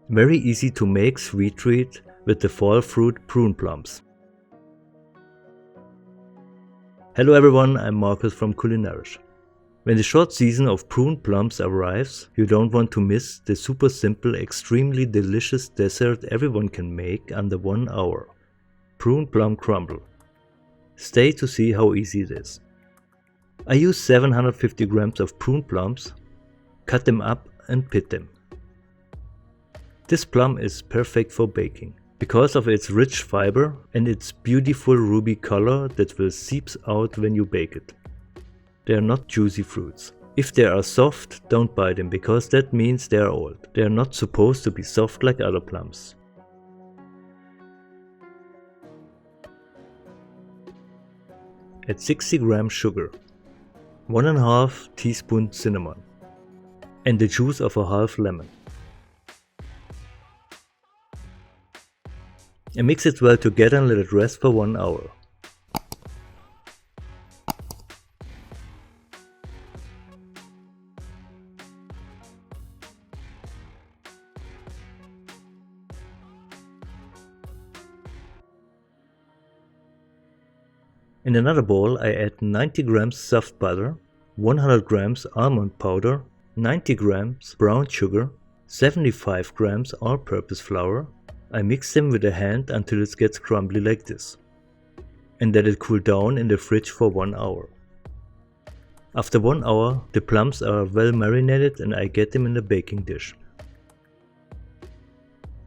Very easy to make sweet treat with the fall fruit prune plums. Hello everyone, I'm Marcus from Culinarish. When the short season of prune plums arrives, you don't want to miss the super simple, extremely delicious dessert everyone can make under 1 hour. Prune plum crumble. Stay to see how easy it is. I use 750 grams of prune plums, cut them up and pit them. This plum is perfect for baking because of its rich fiber and its beautiful ruby color that will seep out when you bake it. They are not juicy fruits. If they are soft, don't buy them because that means they are old. They are not supposed to be soft like other plums. Add 60 grams sugar, 1½ teaspoon cinnamon, and the juice of a half lemon. And mix it well together and let it rest for 1 hour. In another bowl I add 90 grams soft butter, 100 grams almond powder, 90 grams brown sugar, 75 grams all-purpose flour. I mix them with a hand until it gets crumbly like this, and let it cool down in the fridge for 1 hour. After 1 hour the plums are well marinated and I get them in a baking dish.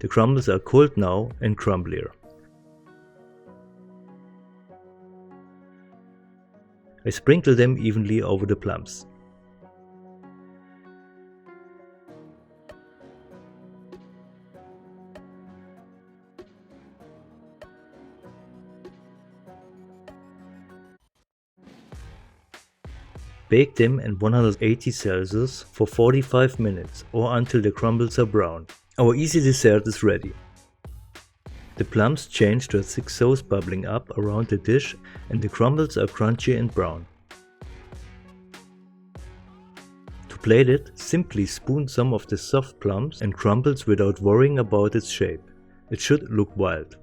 The crumbles are cold now and crumblier. I sprinkle them evenly over the plums. Bake them at 180 Celsius for 45 minutes or until the crumbles are brown. Our easy dessert is ready. The plums change to a thick sauce bubbling up around the dish and the crumbles are crunchy and brown. To plate it, simply spoon some of the soft plums and crumbles without worrying about its shape. It should look wild.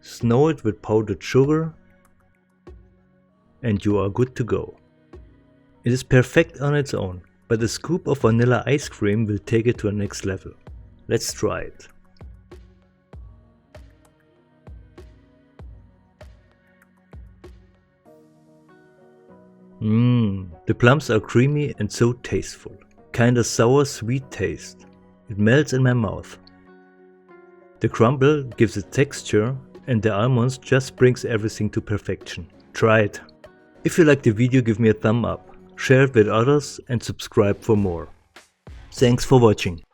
Snow it with powdered sugar and you are good to go. It is perfect on its own, but a scoop of vanilla ice cream will take it to a next level. Let's try it. The plums are creamy and so tasteful. Kinda sour sweet taste. It melts in my mouth. The crumble gives it texture and the almonds just brings everything to perfection. Try it. If you liked the video, give me a thumb up, share it with others and subscribe for more. Thanks for watching.